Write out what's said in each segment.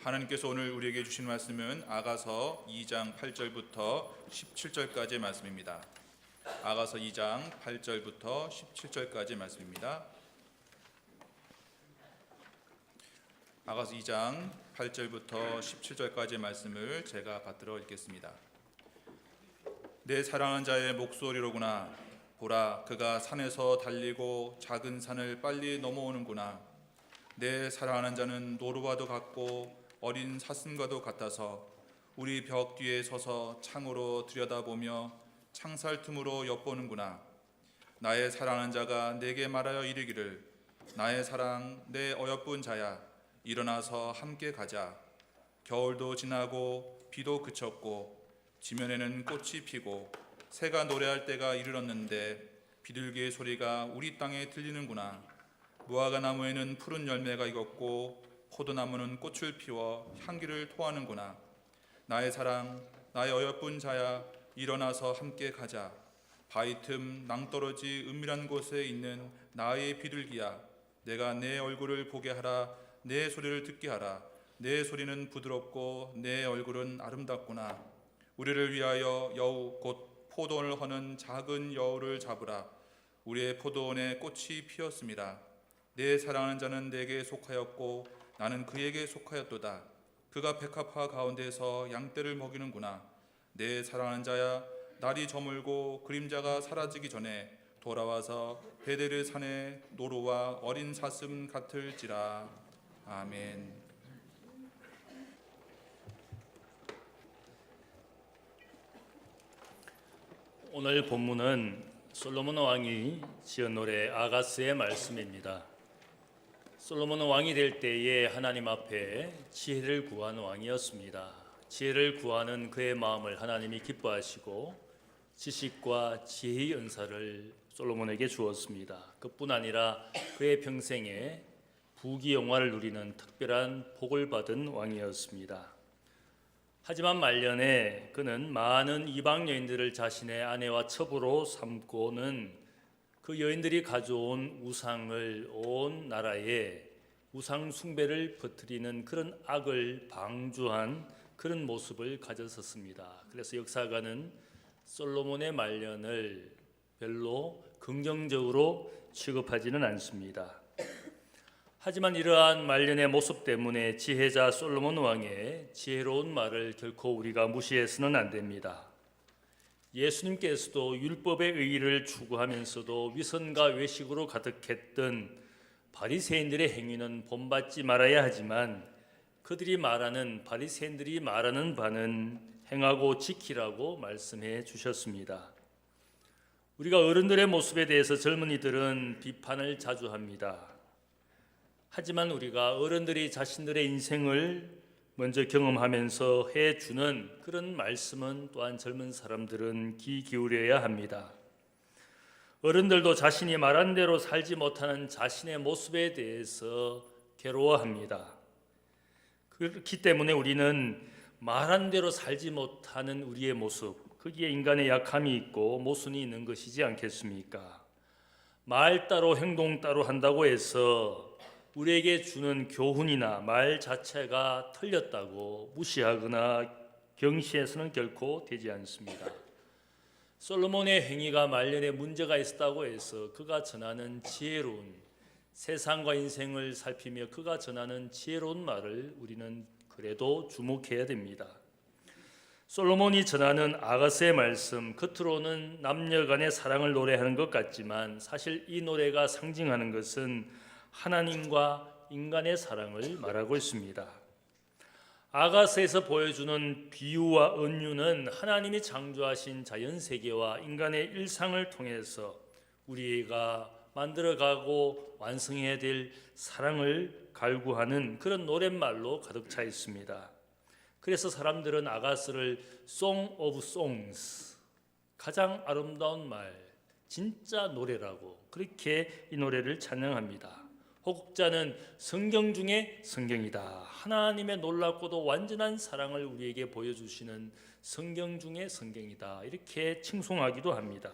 하나님께서 오늘 우리에게 주신 말씀은 아가서 2장 8절부터 17절까지의 말씀입니다. 아가서 2장 8절부터 17절까지의 말씀입니다. 아가서 2장 8절부터 17절까지의 말씀을 제가 받들어 읽겠습니다. 내 사랑하는 자의 목소리로구나. 보라, 그가 산에서 달리고 작은 산을 빨리 넘어오는구나. 내 사랑하는 자는 노루와도 같고 어린 사슴과도 같아서 우리 벽 뒤에 서서 창으로 들여다보며 창살 틈으로 엿보는구나. 나의 사랑하는 자가 내게 말하여 이르기를, 나의 사랑, 내 어여쁜 자야, 일어나서 함께 가자. 겨울도 지나고 비도 그쳤고 지면에는 꽃이 피고 새가 노래할 때가 이르렀는데 비둘기의 소리가 우리 땅에 들리는구나. 무화과 나무에는 푸른 열매가 익었고 포도나무는 꽃을 피워 향기를 토하는구나. 나의 사랑, 나의 어여쁜 자야, 일어나서 함께 가자. 바위 틈 낭떠러지 은밀한 곳에 있는 나의 비둘기야, 내가 내 얼굴을 보게 하라. 내 소리를 듣게 하라. 내 소리는 부드럽고 내 얼굴은 아름답구나. 우리를 위하여 여우 곧 포도원을 허는 작은 여우를 잡으라. 우리의 포도원에 꽃이 피었습니다. 내 사랑하는 자는 내게 속하였고 나는 그에게 속하였도다. 그가 백합화 가운데서 양떼를 먹이는구나. 내 사랑하는 자야, 날이 저물고 그림자가 사라지기 전에 돌아와서 베데르 산의 노루와 어린 사슴 같을지라. 아멘. 오늘 본문은 솔로몬 왕이 지은 노래 아가스의 말씀입니다. 솔로몬은 왕이 될 때에 하나님 앞에 지혜를 구한 왕이었습니다. 지혜를 구하는 그의 마음을 하나님이 기뻐하시고 지식과 지혜의 은사를 솔로몬에게 주었습니다. 그뿐 아니라 그의 평생에 부귀영화를 누리는 특별한 복을 받은 왕이었습니다. 하지만 말년에 그는 많은 이방 여인들을 자신의 아내와 첩으로 삼고는 그 여인들이 가져온 우상을 온 나라에 우상 숭배를 퍼뜨리는 그런 악을 방주한 그런 모습을 가졌었습니다. 그래서 역사가는 솔로몬의 말년을 별로 긍정적으로 취급하지는 않습니다. 하지만 이러한 말년의 모습 때문에 지혜자 솔로몬 왕의 지혜로운 말을 결코 우리가 무시해서는 안 됩니다. 예수님께서도 율법의 의의를 추구하면서도 위선과 외식으로 가득했던 바리새인들의 행위는 본받지 말아야 하지만 바리새인들이 말하는 바는 행하고 지키라고 말씀해 주셨습니다. 우리가 어른들의 모습에 대해서 젊은이들은 비판을 자주 합니다. 하지만 우리가 어른들이 자신들의 인생을 먼저 경험하면서 해주는 그런 말씀은 또한 젊은 사람들은 귀 기울여야 합니다. 어른들도 자신이 말한 대로 살지 못하는 자신의 모습에 대해서 괴로워합니다. 그렇기 때문에 우리는 말한 대로 살지 못하는 우리의 모습, 거기에 인간의 약함이 있고 모순이 있는 것이지 않겠습니까? 말 따로 행동 따로 한다고 해서 우리에게 주는 교훈이나 말 자체가 틀렸다고 무시하거나 경시해서는 결코 되지 않습니다. 솔로몬의 행위가 말년에 문제가 있었다고 해서 그가 전하는 지혜로운 세상과 인생을 살피며 그가 전하는 지혜로운 말을 우리는 그래도 주목해야 됩니다. 솔로몬이 전하는 아가스의 말씀, 겉으로는 남녀 간의 사랑을 노래하는 것 같지만 사실 이 노래가 상징하는 것은 하나님과 인간의 사랑을 말하고 있습니다. 아가스에서 보여주는 비유와 은유는 하나님이 창조하신 자연세계와 인간의 일상을 통해서 우리가 만들어가고 완성해야 될 사랑을 갈구하는 그런 노랫말로 가득 차 있습니다. 그래서 사람들은 아가스를 Song of Songs, 가장 아름다운 말, 진짜 노래라고 그렇게 이 노래를 찬양합니다. 혹자는 성경 중에 성경이다. 하나님의 놀랍고도 완전한 사랑을 우리에게 보여주시는 성경 중에 성경이다. 이렇게 칭송하기도 합니다.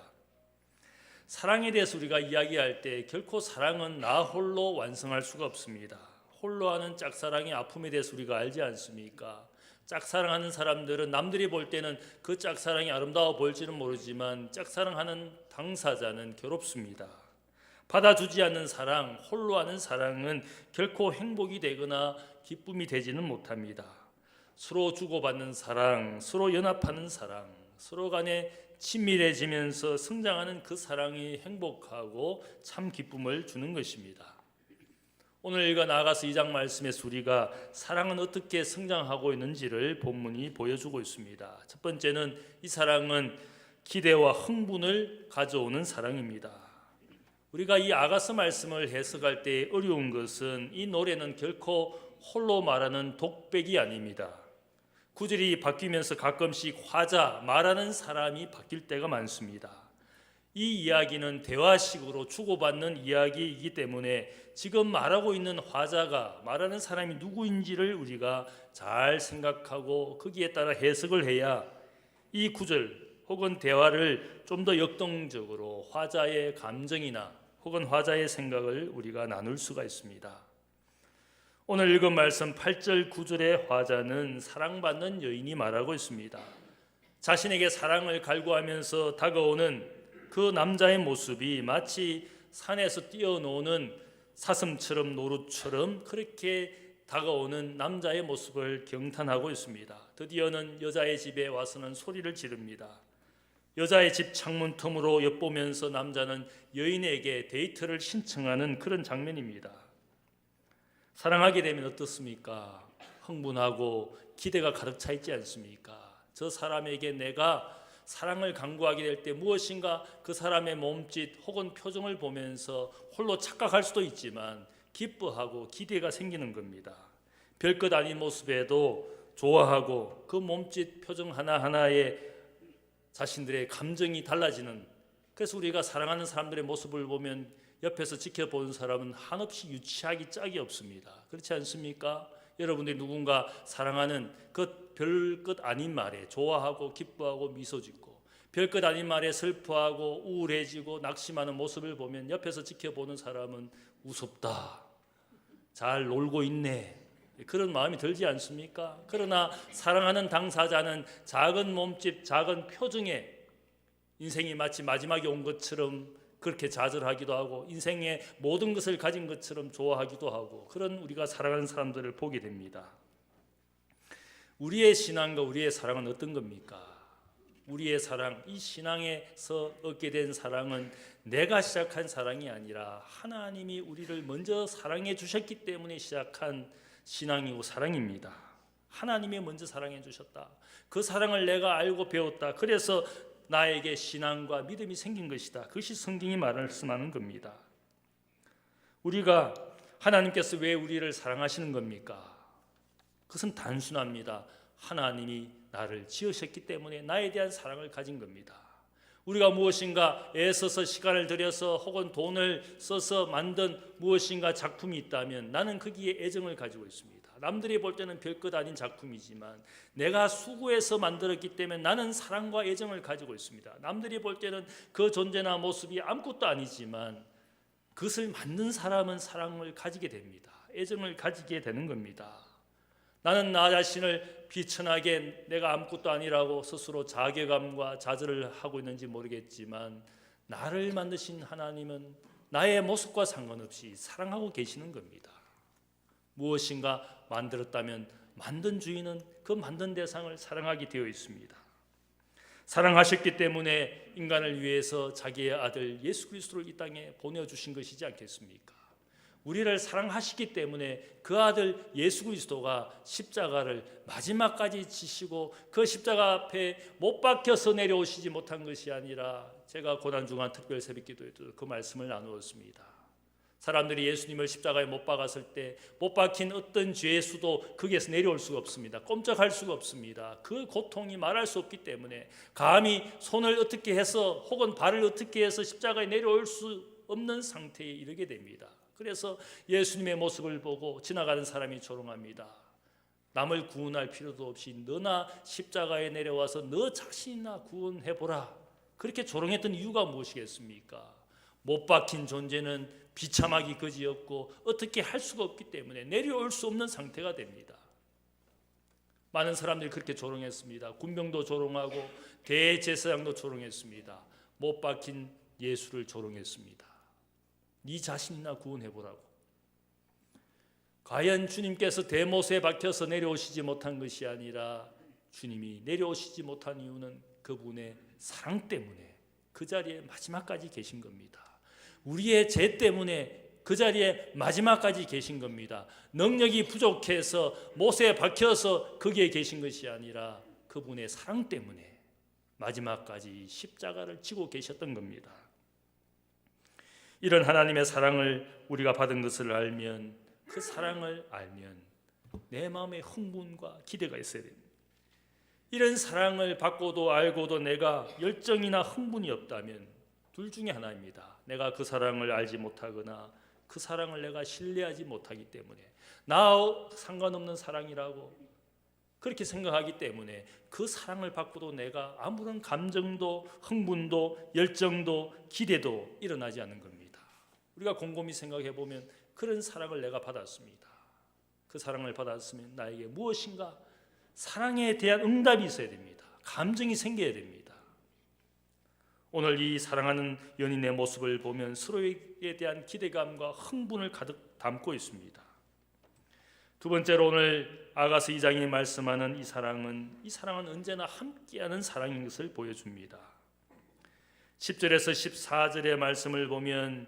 사랑에 대해서 우리가 이야기할 때 결코 사랑은 나 홀로 완성할 수가 없습니다. 홀로 하는 짝사랑의 아픔에 대해서 우리가 알지 않습니까? 짝사랑하는 사람들은 남들이 볼 때는 그 짝사랑이 아름다워 보일지는 모르지만 짝사랑하는 당사자는 괴롭습니다. 받아주지 않는 사랑, 홀로 하는 사랑은 결코 행복이 되거나 기쁨이 되지는 못합니다. 서로 주고받는 사랑, 서로 연합하는 사랑, 서로 간에 친밀해지면서 성장하는 그 사랑이 행복하고 참 기쁨을 주는 것입니다. 오늘 읽어 나아가서 2장 말씀에서 우리가 사랑은 어떻게 성장하고 있는지를 본문이 보여주고 있습니다. 첫 번째는 이 사랑은 기대와 흥분을 가져오는 사랑입니다. 우리가 이 아가서 말씀을 해석할 때 어려운 것은 이 노래는 결코 홀로 말하는 독백이 아닙니다. 구절이 바뀌면서 가끔씩 화자, 말하는 사람이 바뀔 때가 많습니다. 이 이야기는 대화식으로 주고받는 이야기이기 때문에 지금 말하고 있는 화자가 말하는 사람이 누구인지를 우리가 잘 생각하고 거기에 따라 해석을 해야 이 구절 혹은 대화를 좀 더 역동적으로 화자의 감정이나 혹은 화자의 생각을 우리가 나눌 수가 있습니다. 오늘 읽은 말씀 8절 9절의 화자는 사랑받는 여인이 말하고 있습니다. 자신에게 사랑을 갈구하면서 다가오는 그 남자의 모습이 마치 산에서 뛰어노는 사슴처럼 노루처럼 그렇게 다가오는 남자의 모습을 경탄하고 있습니다. 드디어는 여자의 집에 와서는 소리를 지릅니다. 여자의 집 창문 틈으로 엿보면서 남자는 여인에게 데이트를 신청하는 그런 장면입니다. 사랑하게 되면 어떻습니까? 흥분하고 기대가 가득 차 있지 않습니까? 저 사람에게 내가 사랑을 강구하게 될 때 무엇인가 그 사람의 몸짓 혹은 표정을 보면서 홀로 착각할 수도 있지만 기뻐하고 기대가 생기는 겁니다. 별것 아닌 모습에도 좋아하고 그 몸짓 표정 하나하나에 자신들의 감정이 달라지는, 그래서 우리가 사랑하는 사람들의 모습을 보면 옆에서 지켜보는 사람은 한없이 유치하기 짝이 없습니다. 그렇지 않습니까? 여러분들이 누군가 사랑하는 그 별것 아닌 말에 좋아하고 기뻐하고 미소 짓고 별것 아닌 말에 슬퍼하고 우울해지고 낙심하는 모습을 보면 옆에서 지켜보는 사람은 우습다, 잘 놀고 있네, 그런 마음이 들지 않습니까? 그러나 사랑하는 당사자는 작은 몸집, 작은 표정에 인생이 마치 마지막에 온 것처럼 그렇게 좌절하기도 하고 인생의 모든 것을 가진 것처럼 좋아하기도 하고 그런 우리가 사랑하는 사람들을 보게 됩니다. 우리의 신앙과 우리의 사랑은 어떤 겁니까? 우리의 사랑, 이 신앙에서 얻게 된 사랑은 내가 시작한 사랑이 아니라 하나님이 우리를 먼저 사랑해 주셨기 때문에 시작한 신앙이고 사랑입니다. 하나님이 먼저 사랑해 주셨다. 그 사랑을 내가 알고 배웠다. 그래서 나에게 신앙과 믿음이 생긴 것이다. 그것이 성경이 말씀하는 겁니다. 우리가 하나님께서 왜 우리를 사랑하시는 겁니까? 그것은 단순합니다. 하나님이 나를 지으셨기 때문에 나에 대한 사랑을 가진 겁니다. 우리가 무엇인가 애써서 시간을 들여서 혹은 돈을 써서 만든 무엇인가 작품이 있다면 나는 거기에 애정을 가지고 있습니다. 남들이 볼 때는 별것 아닌 작품이지만 내가 수고해서 만들었기 때문에 나는 사랑과 애정을 가지고 있습니다. 남들이 볼 때는 그 존재나 모습이 아무것도 아니지만 그것을 만든 사람은 사랑을 가지게 됩니다. 애정을 가지게 되는 겁니다. 나는 나 자신을 비천하게 내가 아무것도 아니라고 스스로 자괴감과 좌절을 하고 있는지 모르겠지만 나를 만드신 하나님은 나의 모습과 상관없이 사랑하고 계시는 겁니다. 무엇인가 만들었다면 만든 주인은 그 만든 대상을 사랑하게 되어 있습니다. 사랑하셨기 때문에 인간을 위해서 자기의 아들 예수 그리스도를 이 땅에 보내주신 것이지 않겠습니까? 우리를 사랑하시기 때문에 그 아들 예수 그리스도가 십자가를 마지막까지 지시고 그 십자가 앞에 못 박혀서 내려오시지 못한 것이 아니라 제가 고난중한 특별 새벽기도에도 그 말씀을 나누었습니다. 사람들이 예수님을 십자가에 못 박았을 때 못 박힌 어떤 죄수도 거기에서 내려올 수가 없습니다. 꼼짝할 수가 없습니다. 그 고통이 말할 수 없기 때문에 감히 손을 어떻게 해서 혹은 발을 어떻게 해서 십자가에 내려올 수 없는 상태에 이르게 됩니다. 그래서 예수님의 모습을 보고 지나가는 사람이 조롱합니다. 남을 구원할 필요도 없이 너나 십자가에 내려와서 너 자신이나 구원해보라. 그렇게 조롱했던 이유가 무엇이겠습니까? 못 박힌 존재는 비참하기 그지없고 어떻게 할 수가 없기 때문에 내려올 수 없는 상태가 됩니다. 많은 사람들이 그렇게 조롱했습니다. 군병도 조롱하고 대제사장도 조롱했습니다. 못 박힌 예수를 조롱했습니다. 네 자신이나 구원해보라고. 과연 주님께서 대못에 박혀서 내려오시지 못한 것이 아니라 주님이 내려오시지 못한 이유는 그분의 사랑 때문에 그 자리에 마지막까지 계신 겁니다. 우리의 죄 때문에 그 자리에 마지막까지 계신 겁니다. 능력이 부족해서 못에 박혀서 거기에 계신 것이 아니라 그분의 사랑 때문에 마지막까지 십자가를 지고 계셨던 겁니다. 이런 하나님의 사랑을 우리가 받은 것을 알면, 그 사랑을 알면 내 마음에 흥분과 기대가 있어야 됩니다. 이런 사랑을 받고도 알고도 내가 열정이나 흥분이 없다면 둘 중에 하나입니다. 내가 그 사랑을 알지 못하거나 그 사랑을 내가 신뢰하지 못하기 때문에, 나와 상관없는 사랑이라고 그렇게 생각하기 때문에 그 사랑을 받고도 내가 아무런 감정도 흥분도 열정도 기대도 일어나지 않는 겁니다. 우리가 곰곰이 생각해 보면 그런 사랑을 내가 받았습니다. 그 사랑을 받았으면 나에게 무엇인가 사랑에 대한 응답이 있어야 됩니다. 감정이 생겨야 됩니다. 오늘 이 사랑하는 연인의 모습을 보면 서로에 대한 기대감과 흥분을 가득 담고 있습니다. 두 번째로 오늘 아가서 2장이 말씀하는 이 사랑은 언제나 함께하는 사랑인 것을 보여줍니다. 10절에서 14절의 말씀을 보면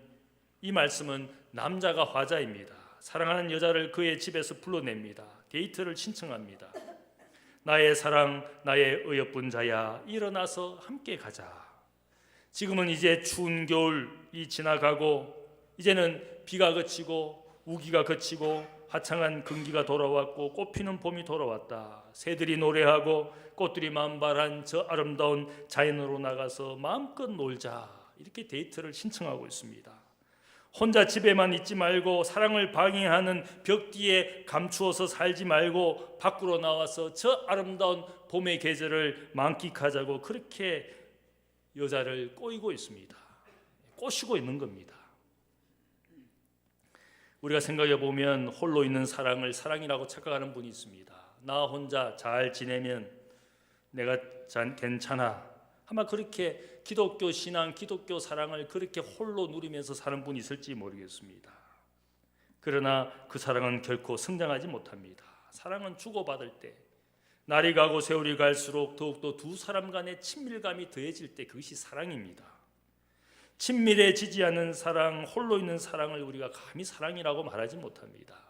이 말씀은 남자가 화자입니다. 사랑하는 여자를 그의 집에서 불러냅니다. 데이트를 신청합니다. 나의 사랑, 나의 어여쁜 자야, 일어나서 함께 가자. 지금은 이제 추운 겨울이 지나가고 이제는 비가 그치고 우기가 그치고 화창한 금기가 돌아왔고 꽃피는 봄이 돌아왔다. 새들이 노래하고 꽃들이 만발한 저 아름다운 자연으로 나가서 마음껏 놀자. 이렇게 데이트를 신청하고 있습니다. 혼자 집에만 있지 말고 사랑을 방해하는 벽 뒤에 감추어서 살지 말고 밖으로 나와서 저 아름다운 봄의 계절을 만끽하자고 그렇게 여자를 꼬이고 있습니다. 꼬시고 있는 겁니다. 우리가 생각해 보면 홀로 있는 사랑을 사랑이라고 착각하는 분이 있습니다. 나 혼자 잘 지내면 내가 괜찮아. 아마 그렇게 기독교 신앙, 기독교 사랑을 그렇게 홀로 누리면서 사는 분이 있을지 모르겠습니다. 그러나 그 사랑은 결코 성장하지 못합니다. 사랑은 주고받을 때, 날이 가고 세월이 갈수록 더욱더 두 사람 간의 친밀감이 더해질 때 그것이 사랑입니다. 친밀해지지 않는 사랑, 홀로 있는 사랑을 우리가 감히 사랑이라고 말하지 못합니다.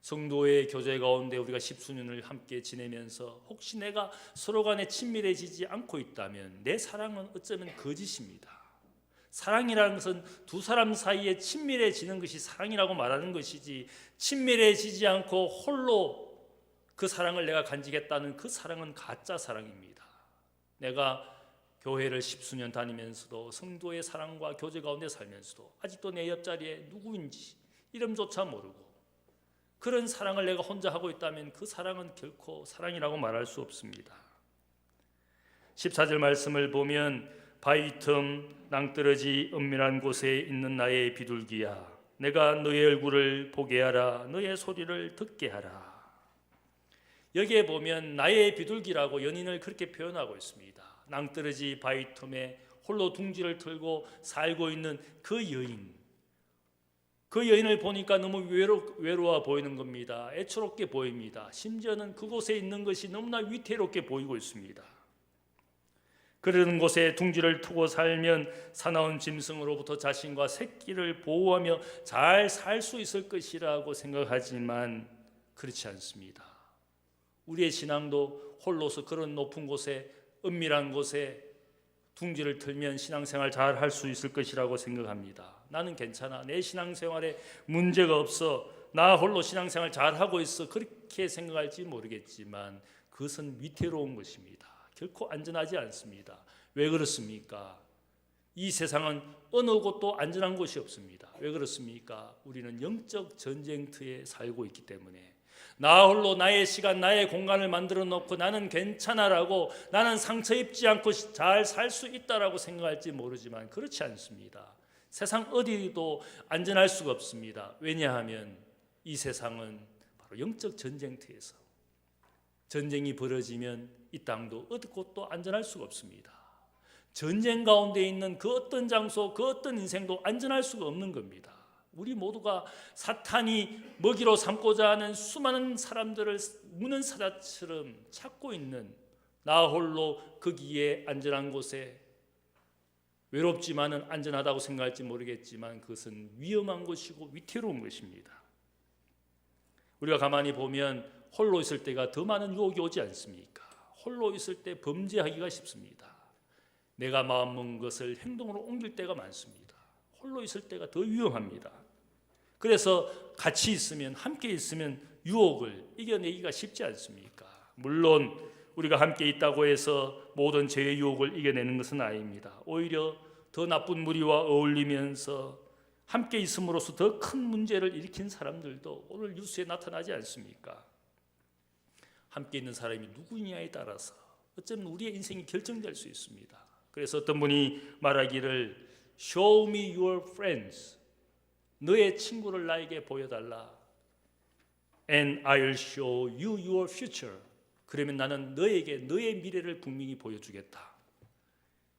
성도의 교제 가운데 우리가 십수년을 함께 지내면서 혹시 내가 서로 간에 친밀해지지 않고 있다면 내 사랑은 어쩌면 거짓입니다. 사랑이라는 것은 두 사람 사이에 친밀해지는 것이 사랑이라고 말하는 것이지, 친밀해지지 않고 홀로 그 사랑을 내가 간직했다는 그 사랑은 가짜 사랑입니다. 내가 교회를 십수년 다니면서도 성도의 사랑과 교제 가운데 살면서도 아직도 내 옆자리에 누구인지 이름조차 모르고 그런 사랑을 내가 혼자 하고 있다면 그 사랑은 결코 사랑이라고 말할 수 없습니다. 14절 말씀을 보면 바위 틈 낭떠러지 은밀한 곳에 있는 나의 비둘기야, 내가 너의 얼굴을 보게 하라, 너의 소리를 듣게 하라. 여기에 보면 나의 비둘기라고 연인을 그렇게 표현하고 있습니다. 낭떠러지 바위 틈에 홀로 둥지를 틀고 살고 있는 그 여인, 그 여인을 보니까 너무 외로워 보이는 겁니다. 애처롭게 보입니다. 심지어는 그곳에 있는 것이 너무나 위태롭게 보이고 있습니다. 그런 곳에 둥지를 트고 살면 사나운 짐승으로부터 자신과 새끼를 보호하며 잘 살 수 있을 것이라고 생각하지만 그렇지 않습니다. 우리의 신앙도 홀로서 그런 높은 곳에, 은밀한 곳에 둥지를 틀면 신앙생활 잘 할 수 있을 것이라고 생각합니다. 나는 괜찮아, 내 신앙생활에 문제가 없어, 나 홀로 신앙생활 잘하고 있어, 그렇게 생각할지 모르겠지만 그것은 위태로운 것입니다. 결코 안전하지 않습니다. 왜 그렇습니까? 이 세상은 어느 곳도 안전한 곳이 없습니다. 왜 그렇습니까? 우리는 영적 전쟁터에 살고 있기 때문에. 나 홀로 나의 시간, 나의 공간을 만들어 놓고 나는 괜찮아라고, 나는 상처 입지 않고 잘 살 수 있다라고 생각할지 모르지만 그렇지 않습니다. 세상 어디도 안전할 수가 없습니다. 왜냐하면 이 세상은 바로 영적 전쟁터에서 전쟁이 벌어지면 이 땅도 어디 곳도 안전할 수가 없습니다. 전쟁 가운데 있는 그 어떤 장소, 그 어떤 인생도 안전할 수가 없는 겁니다. 우리 모두가 사탄이 먹이로 삼고자 하는 수많은 사람들을 무는 사자처럼 찾고 있는 나 홀로 거기에 안전한 곳에 외롭지만은 안전하다고 생각할지 모르겠지만 그것은 위험한 것이고 위태로운 것입니다. 우리가 가만히 보면 홀로 있을 때가 더 많은 유혹이 오지 않습니까? 홀로 있을 때 범죄하기가 쉽습니다. 내가 마음먹은 것을 행동으로 옮길 때가 많습니다. 홀로 있을 때가 더 위험합니다. 그래서 같이 있으면, 함께 있으면 유혹을 이겨내기가 쉽지 않습니까? 물론 우리가 함께 있다고 해서 모든 죄의 유혹을 이겨내는 것은 아닙니다. 오히려 더 나쁜 무리와 어울리면서 함께 있음으로써 더 큰 문제를 일으킨 사람들도 오늘 뉴스에 나타나지 않습니까? 함께 있는 사람이 누구냐에 따라서 어쩌면 우리의 인생이 결정될 수 있습니다. 그래서 어떤 분이 말하기를 Show me your friends. 너의 친구를 나에게 보여달라. And I'll show you your future. 그러면 나는 너에게 너의 미래를 분명히 보여주겠다.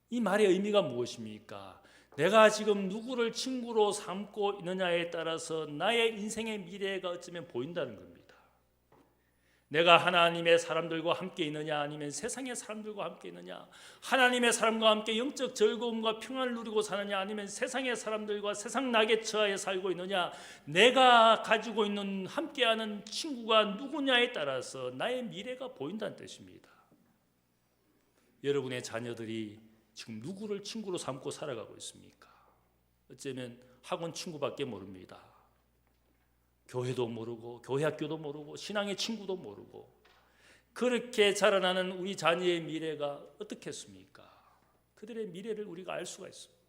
이 말의 의미가 무엇입니까? 내가 지금 누구를 친구로 삼고 있느냐에 따라서 나의 인생의 미래가 어쩌면 보인다는 겁니다. 내가 하나님의 사람들과 함께 있느냐 아니면 세상의 사람들과 함께 있느냐, 하나님의 사람과 함께 영적 즐거움과 평안을 누리고 사느냐 아니면 세상의 사람들과 세상 낙에 처하여 살고 있느냐, 내가 가지고 있는 함께하는 친구가 누구냐에 따라서 나의 미래가 보인다는 뜻입니다. 여러분의 자녀들이 지금 누구를 친구로 삼고 살아가고 있습니까? 어쩌면 학원 친구밖에 모릅니다. 교회도 모르고 교회 학교도 모르고 신앙의 친구도 모르고 그렇게 자라나는 우리 자녀의 미래가 어떻겠습니까? 그들의 미래를 우리가 알 수가 있습니다.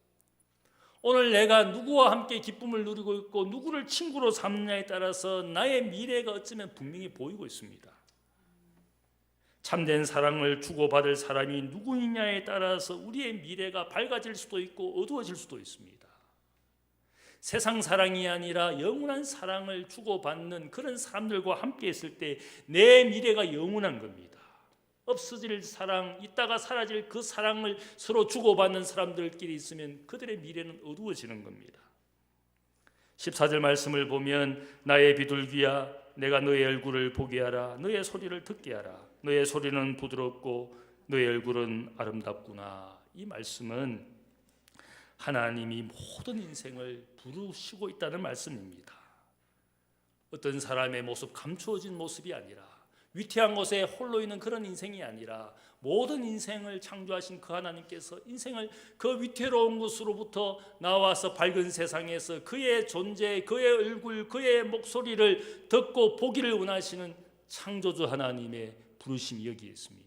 오늘 내가 누구와 함께 기쁨을 누리고 있고 누구를 친구로 삼느냐에 따라서 나의 미래가 어쩌면 분명히 보이고 있습니다. 참된 사랑을 주고받을 사람이 누구이냐에 따라서 우리의 미래가 밝아질 수도 있고 어두워질 수도 있습니다. 세상 사랑이 아니라 영원한 사랑을 주고받는 그런 사람들과 함께 있을 때 내 미래가 영원한 겁니다. 없어질 사랑, 있다가 사라질 그 사랑을 서로 주고받는 사람들끼리 있으면 그들의 미래는 어두워지는 겁니다. 14절 말씀을 보면 나의 비둘기야 내가 너의 얼굴을 보게 하라, 너의 소리를 듣게 하라. 너의 소리는 부드럽고 너의 얼굴은 아름답구나. 이 말씀은 하나님이 모든 인생을 부르시고 있다는 말씀입니다. 어떤 사람의 모습, 감추어진 모습이 아니라 위태한 곳에 홀로 있는 그런 인생이 아니라 모든 인생을 창조하신 그 하나님께서 인생을 그 위태로운 곳으로부터 나와서 밝은 세상에서 그의 존재, 그의 얼굴, 그의 목소리를 듣고 보기를 원하시는 창조주 하나님의 부르심이 여기에 있습니다.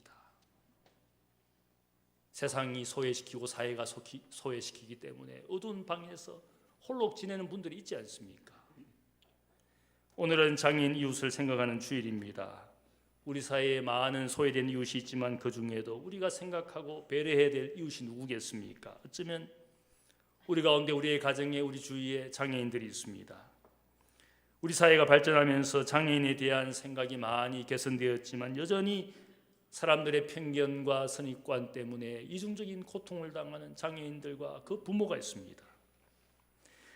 세상이 소외시키고 사회가 소외시키기 때문에 어두운 방에서 홀로 지내는 분들이 있지 않습니까? 오늘은 장애인 이웃을 생각하는 주일입니다. 우리 사회에 많은 소외된 이웃이 있지만 그 중에도 우리가 생각하고 배려해야 될 이웃이 누구겠습니까? 어쩌면 우리 가운데 우리의 가정에 우리 주위에 장애인들이 있습니다. 우리 사회가 발전하면서 장애인에 대한 생각이 많이 개선되었지만 여전히 사람들의 편견과 선입관 때문에 이중적인 고통을 당하는 장애인들과 그 부모가 있습니다.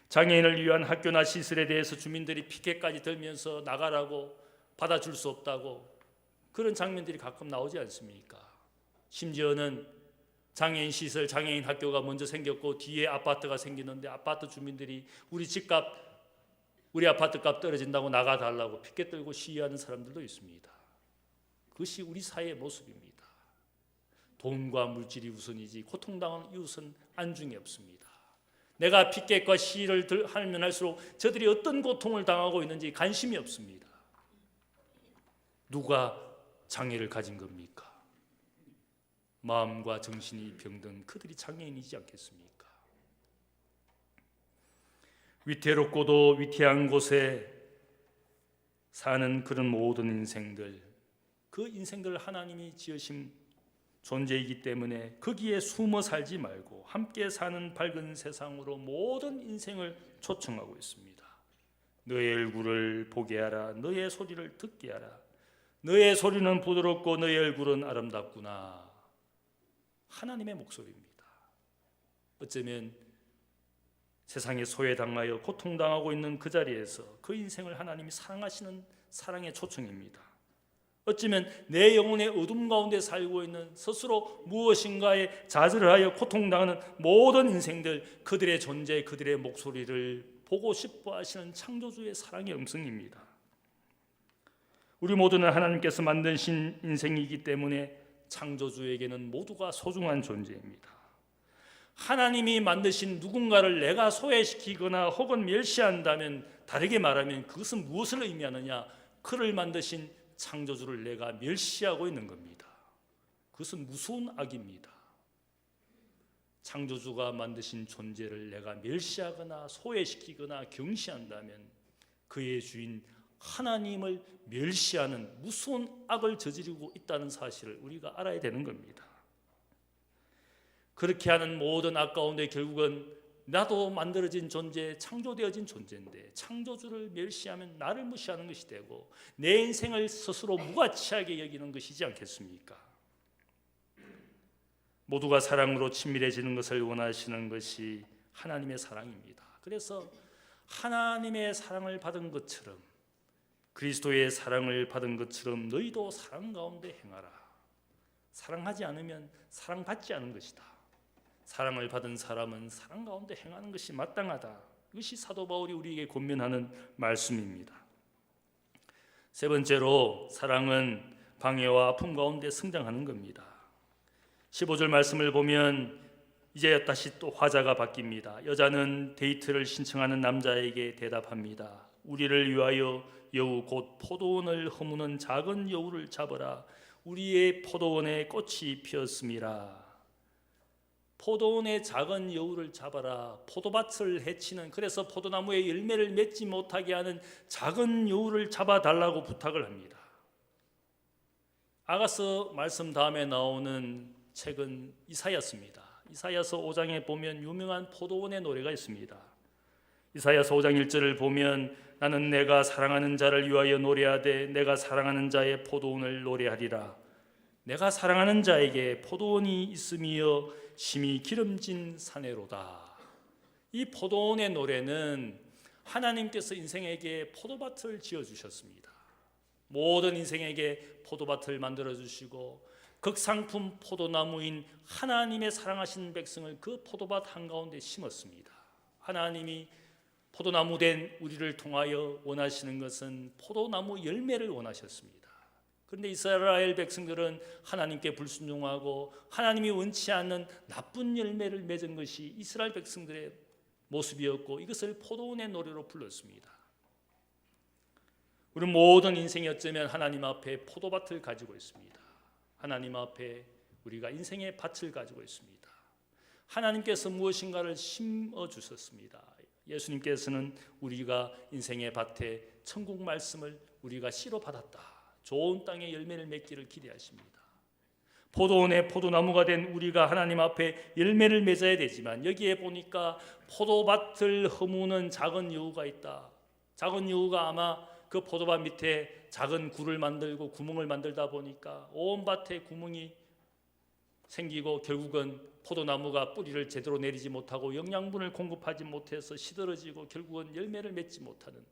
장애인을 위한 학교나 시설에 대해서 주민들이 피켓까지 들면서 나가라고 받아줄 수 없다고 그런 장면들이 가끔 나오지 않습니까? 심지어는 장애인 시설, 장애인 학교가 먼저 생겼고 뒤에 아파트가 생기는데 아파트 주민들이 우리 집값, 우리 아파트값 떨어진다고 나가달라고 피켓 들고 시위하는 사람들도 있습니다. 그것이 우리 사회의 모습입니다. 돈과 물질이 우선이지 고통당하는 이웃은 안중에 없습니다. 내가 피켓과 시위를 하면 할수록 저들이 어떤 고통을 당하고 있는지 관심이 없습니다. 누가 장애를 가진 겁니까? 마음과 정신이 병든 그들이 장애인이지 않겠습니까? 위태롭고도 위태한 곳에 사는 그런 모든 인생들, 그 인생들을 하나님이 지으신 존재이기 때문에 거기에 숨어 살지 말고 함께 사는 밝은 세상으로 모든 인생을 초청하고 있습니다. 너의 얼굴을 보게 하라. 너의 소리를 듣게 하라. 너의 소리는 부드럽고 너의 얼굴은 아름답구나. 하나님의 목소리입니다. 어쩌면 세상에 소외당하여 고통당하고 있는 그 자리에서 그 인생을 하나님이 사랑하시는 사랑의 초청입니다. 어쩌면 내 영혼의 어둠 가운데 살고 있는 스스로 무엇인가에 좌절하여 고통당하는 모든 인생들, 그들의 존재, 그들의 목소리를 보고 싶어 하시는 창조주의 사랑의 음성입니다. 우리 모두는 하나님께서 만드신 인생이기 때문에 창조주에게는 모두가 소중한 존재입니다. 하나님이 만드신 누군가를 내가 소외시키거나 혹은 멸시한다면, 다르게 말하면 그것은 무엇을 의미하느냐? 그를 만드신 창조주를 내가 멸시하고 있는 겁니다. 그것은 무서운 악입니다. 창조주가 만드신 존재를 내가 멸시하거나 소외시키거나 경시한다면 그의 주인 하나님을 멸시하는 무서운 악을 저지르고 있다는 사실을 우리가 알아야 되는 겁니다. 그렇게 하는 모든 악 가운데 결국은 나도 만들어진 존재, 창조되어진 존재인데 창조주를 멸시하면 나를 무시하는 것이 되고 내 인생을 스스로 무가치하게 여기는 것이지 않겠습니까? 모두가 사랑으로 친밀해지는 것을 원하시는 것이 하나님의 사랑입니다. 그래서 하나님의 사랑을 받은 것처럼, 그리스도의 사랑을 받은 것처럼 너희도 사랑 가운데 행하라. 사랑하지 않으면 사랑받지 않은 것이다. 사랑을 받은 사람은 사랑 가운데 행하는 것이 마땅하다. 이것이 사도 바울이 우리에게 권면하는 말씀입니다. 세 번째로, 사랑은 방해와 아픔 가운데 성장하는 겁니다. 15절 말씀을 보면 이제 다시 또 화자가 바뀝니다. 여자는 데이트를 신청하는 남자에게 대답합니다. 우리를 위하여 여우 곧 포도원을 허무는 작은 여우를 잡아라. 우리의 포도원에 꽃이 피었음이라. 포도원의 작은 여우를 잡아라. 포도밭을 해치는, 그래서 포도나무에 열매를 맺지 못하게 하는 작은 여우를 잡아달라고 부탁을 합니다. 아가서 말씀 다음에 나오는 책은 이사야서입니다. 이사야서 5장에 보면 유명한 포도원의 노래가 있습니다. 이사야서 5장 1절을 보면 나는 내가 사랑하는 자를 위하여 노래하되 내가 사랑하는 자의 포도원을 노래하리라. 내가 사랑하는 자에게 포도원이 있음이여 심히 기름진 사내로다. 이 포도원의 노래는 하나님께서 인생에게 포도밭을 지어주셨습니다. 모든 인생에게 포도밭을 만들어주시고 극상품 포도나무인 하나님의 사랑하신 백성을 그 포도밭 한가운데 심었습니다. 하나님이 포도나무 된 우리를 통하여 원하시는 것은 포도나무 열매를 원하셨습니다. 그런데 이스라엘 백성들은 하나님께 불순종하고 하나님이 원치 않는 나쁜 열매를 맺은 것이 이스라엘 백성들의 모습이었고 이것을 포도원의 노래로 불렀습니다. 우리 모든 인생이 어쩌면 하나님 앞에 포도밭을 가지고 있습니다. 하나님 앞에 우리가 인생의 밭을 가지고 있습니다. 하나님께서 무엇인가를 심어 주셨습니다. 예수님께서는 우리가 인생의 밭에 천국 말씀을 우리가 씨로 받았다. 좋은 땅에 열매를 맺기를 기대하십니다. 포도원의 포도나무가 된 우리가 하나님 앞에 열매를 맺어야 되지만 여기에 보니까 포도밭을 허무는 작은 여우가 있다. 작은 여우가 아마 그 포도밭 밑에 작은 굴을 만들고 구멍을 만들다 보니까 온 밭에 구멍이 생기고 결국은 포도나무가 뿌리를 제대로 내리지 못하고 영양분을 공급하지 못해서 시들어지고 결국은 열매를 맺지 못하는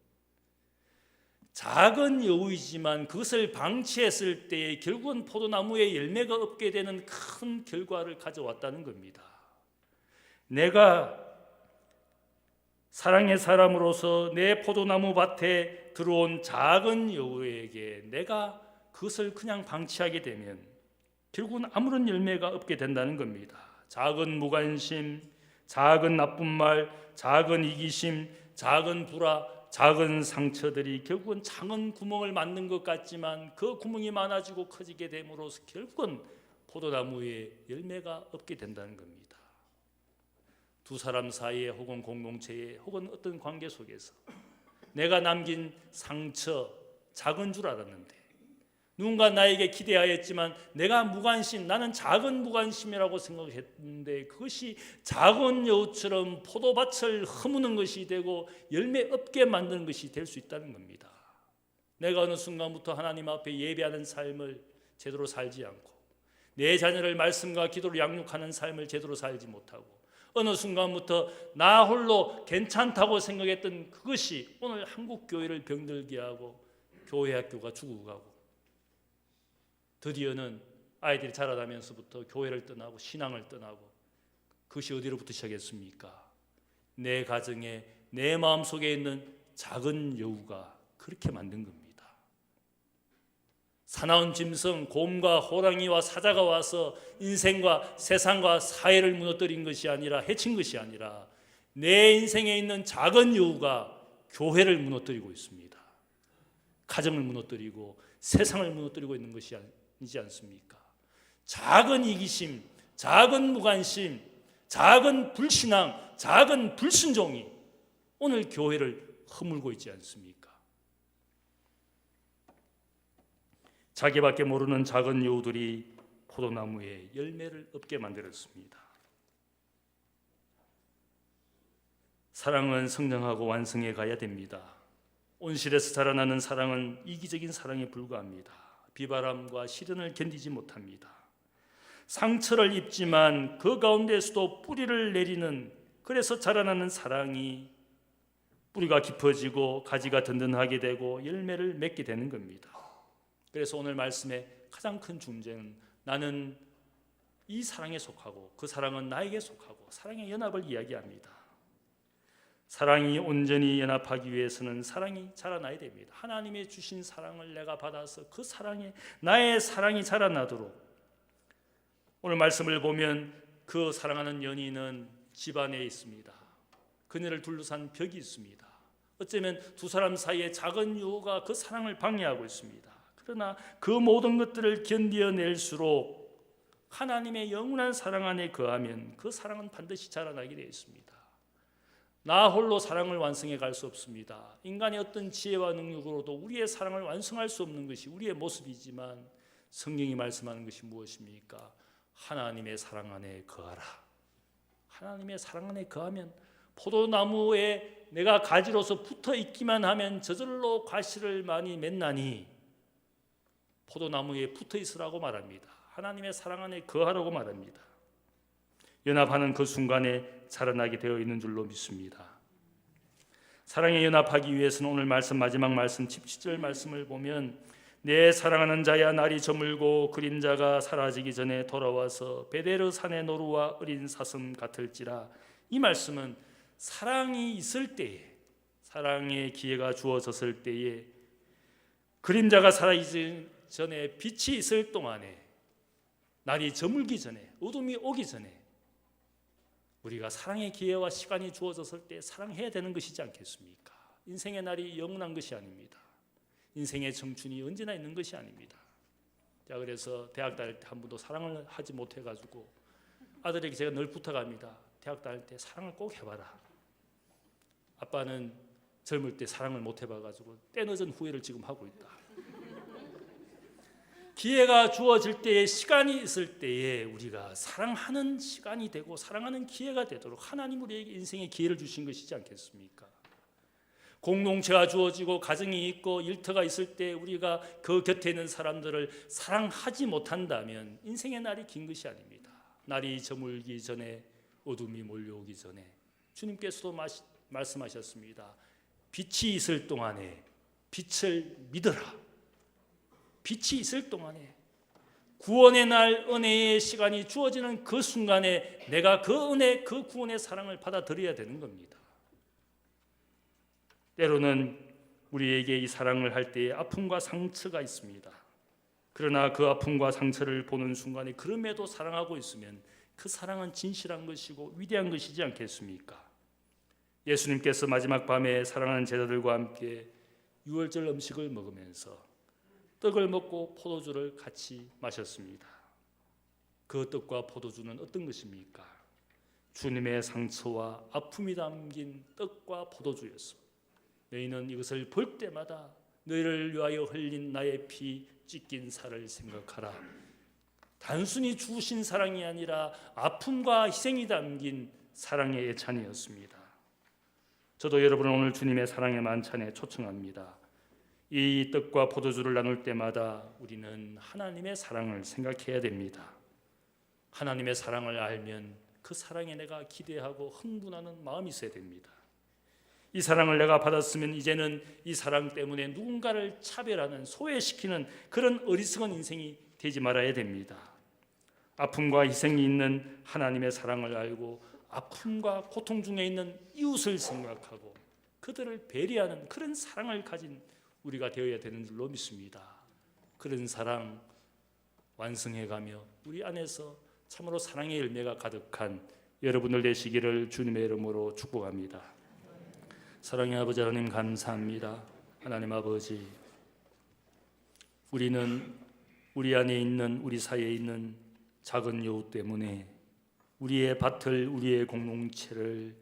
작은 여우이지만 그것을 방치했을 때 결국은 포도나무에 열매가 없게 되는 큰 결과를 가져왔다는 겁니다. 내가 사랑의 사람으로서 내 포도나무 밭에 들어온 작은 여우에게 내가 그것을 그냥 방치하게 되면 결국은 아무런 열매가 없게 된다는 겁니다. 작은 무관심, 작은 나쁜 말, 작은 이기심, 작은 불화, 작은 상처들이 결국은 작은 구멍을 만든 것 같지만 그 구멍이 많아지고 커지게 됨으로써 결국은 포도나무에 열매가 없게 된다는 겁니다. 두 사람 사이에 혹은 공동체에 혹은 어떤 관계 속에서 내가 남긴 상처 작은 줄 알았는데 누군가 나에게 기대하였지만 내가 무관심, 나는 작은 무관심이라고 생각했는데 그것이 작은 여우처럼 포도밭을 허무는 것이 되고 열매 없게 만드는 것이 될 수 있다는 겁니다. 내가 어느 순간부터 하나님 앞에 예배하는 삶을 제대로 살지 않고 내 자녀를 말씀과 기도로 양육하는 삶을 제대로 살지 못하고 어느 순간부터 나 홀로 괜찮다고 생각했던 그것이 오늘 한국 교회를 병들게 하고 교회 학교가 죽어가고 드디어는 아이들이 자라나면서부터 교회를 떠나고 신앙을 떠나고 그것이 어디로부터 시작했습니까? 내 가정에 내 마음속에 있는 작은 여우가 그렇게 만든 겁니다. 사나운 짐승 곰과 호랑이와 사자가 와서 인생과 세상과 사회를 무너뜨린 것이 아니라 해친 것이 아니라 내 인생에 있는 작은 여우가 교회를 무너뜨리고 있습니다. 가정을 무너뜨리고 세상을 무너뜨리고 있는 것이 아니지 않습니까? 작은 이기심, 작은 무관심, 작은 불신앙, 작은 불순종이 오늘 교회를 허물고 있지 않습니까? 자기밖에 모르는 작은 여우들이 포도나무에 열매를 없게 만들었습니다. 사랑은 성장하고 완성해 가야 됩니다. 온실에서 자라나는 사랑은 이기적인 사랑에 불과합니다. 비바람과 시련을 견디지 못합니다. 상처를 입지만 그 가운데에서도 뿌리를 내리는, 그래서 자라나는 사랑이 뿌리가 깊어지고 가지가 든든하게 되고 열매를 맺게 되는 겁니다. 그래서 오늘 말씀의 가장 큰 중재는 나는 이 사랑에 속하고 그 사랑은 나에게 속하고 사랑의 연합을 이야기합니다. 사랑이 온전히 연합하기 위해서는 사랑이 자라나야 됩니다. 하나님의 주신 사랑을 내가 받아서 그 사랑에 나의 사랑이 자라나도록 오늘 말씀을 보면 그 사랑하는 연인은 집안에 있습니다. 그녀를 둘러싼 벽이 있습니다. 어쩌면 두 사람 사이에 작은 유혹가 그 사랑을 방해하고 있습니다. 그러나 그 모든 것들을 견뎌낼수록 하나님의 영원한 사랑 안에 거하면 그 사랑은 반드시 자라나게 되어 있습니다. 나 홀로 사랑을 완성해 갈 수 없습니다. 인간의 어떤 지혜와 능력으로도 우리의 사랑을 완성할 수 없는 것이 우리의 모습이지만 성경이 말씀하는 것이 무엇입니까? 하나님의 사랑 안에 거하라. 하나님의 사랑 안에 거하면 포도나무에 내가 가지로서 붙어 있기만 하면 저절로 과실을 많이 맺나니 포도나무에 붙어 있으라고 말합니다. 하나님의 사랑 안에 거하라고 말합니다. 연합하는 그 순간에 자라나게 되어 있는 줄로 믿습니다. 사랑에 연합하기 위해서는 오늘 말씀 마지막 말씀 17절 말씀을 보면 내 사랑하는 자야 날이 저물고 그림자가 사라지기 전에 돌아와서 베데르 산의 노루와 어린 사슴 같을지라. 이 말씀은 사랑이 있을 때에, 사랑의 기회가 주어졌을 때에, 그림자가 사라지기 전에 빛이 있을 동안에, 날이 저물기 전에, 어둠이 오기 전에 우리가 사랑의 기회와 시간이 주어졌을 때 사랑해야 되는 것이지 않겠습니까? 인생의 날이 영원한 것이 아닙니다. 인생의 청춘이 언제나 있는 것이 아닙니다. 자, 그래서 대학 다닐 때 한 번도 사랑을 하지 못해가지고 아들에게 제가 늘 부탁합니다. 대학 다닐 때 사랑을 꼭 해봐라. 아빠는 젊을 때 사랑을 못 해봐가지고 때늦은 후회를 지금 하고 있다. 기회가 주어질 때에, 시간이 있을 때에 우리가 사랑하는 시간이 되고 사랑하는 기회가 되도록 하나님 우리에게 인생의 기회를 주신 것이지 않겠습니까? 공동체가 주어지고 가정이 있고 일터가 있을 때 우리가 그 곁에 있는 사람들을 사랑하지 못한다면 인생의 날이 긴 것이 아닙니다. 날이 저물기 전에, 어둠이 몰려오기 전에 주님께서도 말씀하셨습니다. 빛이 있을 동안에 빛을 믿어라. 빛이 있을 동안에, 구원의 날 은혜의 시간이 주어지는 그 순간에 내가 그 은혜, 그 구원의 사랑을 받아들여야 되는 겁니다. 때로는 우리에게 이 사랑을 할 때에 아픔과 상처가 있습니다. 그러나 그 아픔과 상처를 보는 순간에 그럼에도 사랑하고 있으면 그 사랑은 진실한 것이고 위대한 것이지 않겠습니까? 예수님께서 마지막 밤에 사랑하는 제자들과 함께 유월절 음식을 먹으면서 떡을 먹고 포도주를 같이 마셨습니다. 그 떡과 포도주는 어떤 것입니까? 주님의 상처와 아픔이 담긴 떡과 포도주였습니다. 너희는 이것을 볼 때마다 너희를 위하여 흘린 나의 피 찢긴 살을 생각하라. 단순히 주신 사랑이 아니라 아픔과 희생이 담긴 사랑의 애찬이었습니다. 저도 여러분을 오늘 주님의 사랑의 만찬에 초청합니다. 이 떡과 포도주를 나눌 때마다 우리는 하나님의 사랑을 생각해야 됩니다. 하나님의 사랑을 알면 그 사랑에 내가 기대하고 흥분하는 마음이 있어야 됩니다. 이 사랑을 내가 받았으면 이제는 이 사랑 때문에 누군가를 차별하는, 소외시키는 그런 어리석은 인생이 되지 말아야 됩니다. 아픔과 희생이 있는 하나님의 사랑을 알고 아픔과 고통 중에 있는 이웃을 생각하고 그들을 배려하는 그런 사랑을 가진 우리가 되어야 되는 줄로 믿습니다. 그런 사랑 완성해가며 우리 안에서 참으로 사랑의 열매가 가득한 여러분들 되시기를 주님의 이름으로 축복합니다. 사랑의 아버지 하나님 감사합니다. 하나님 아버지, 우리는 우리 안에 있는, 우리 사이에 있는 작은 여우 때문에 우리의 밭을, 우리의 공동체를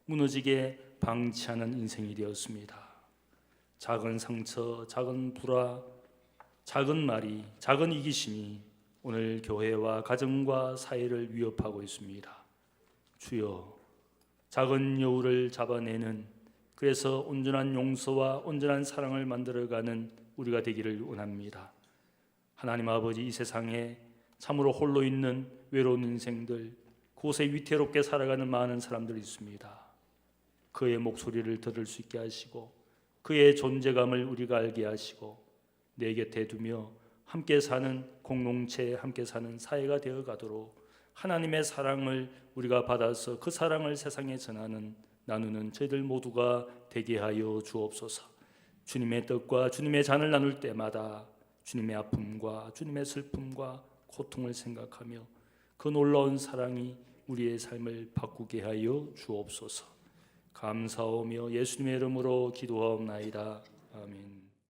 무너지게 방치하는 인생이 되었습니다. 작은 상처, 작은 불화, 작은 말이, 작은 이기심이 오늘 교회와 가정과 사회를 위협하고 있습니다. 주여, 작은 여우를 잡아내는, 그래서 온전한 용서와 온전한 사랑을 만들어가는 우리가 되기를 원합니다. 하나님 아버지, 이 세상에 참으로 홀로 있는 외로운 인생들, 그곳에 위태롭게 살아가는 많은 사람들이 있습니다. 그의 목소리를 들을 수 있게 하시고 그의 존재감을 우리가 알게 하시고 내 곁에 두며 함께 사는 공동체, 함께 사는 사회가 되어가도록 하나님의 사랑을 우리가 받아서 그 사랑을 세상에 전하는, 나누는 저희들 모두가 되게 하여 주옵소서. 주님의 떡과 주님의 잔을 나눌 때마다 주님의 아픔과 주님의 슬픔과 고통을 생각하며 그 놀라운 사랑이 우리의 삶을 바꾸게 하여 주옵소서. 감사하며 예수님의 이름으로 기도하옵나이다. 아멘.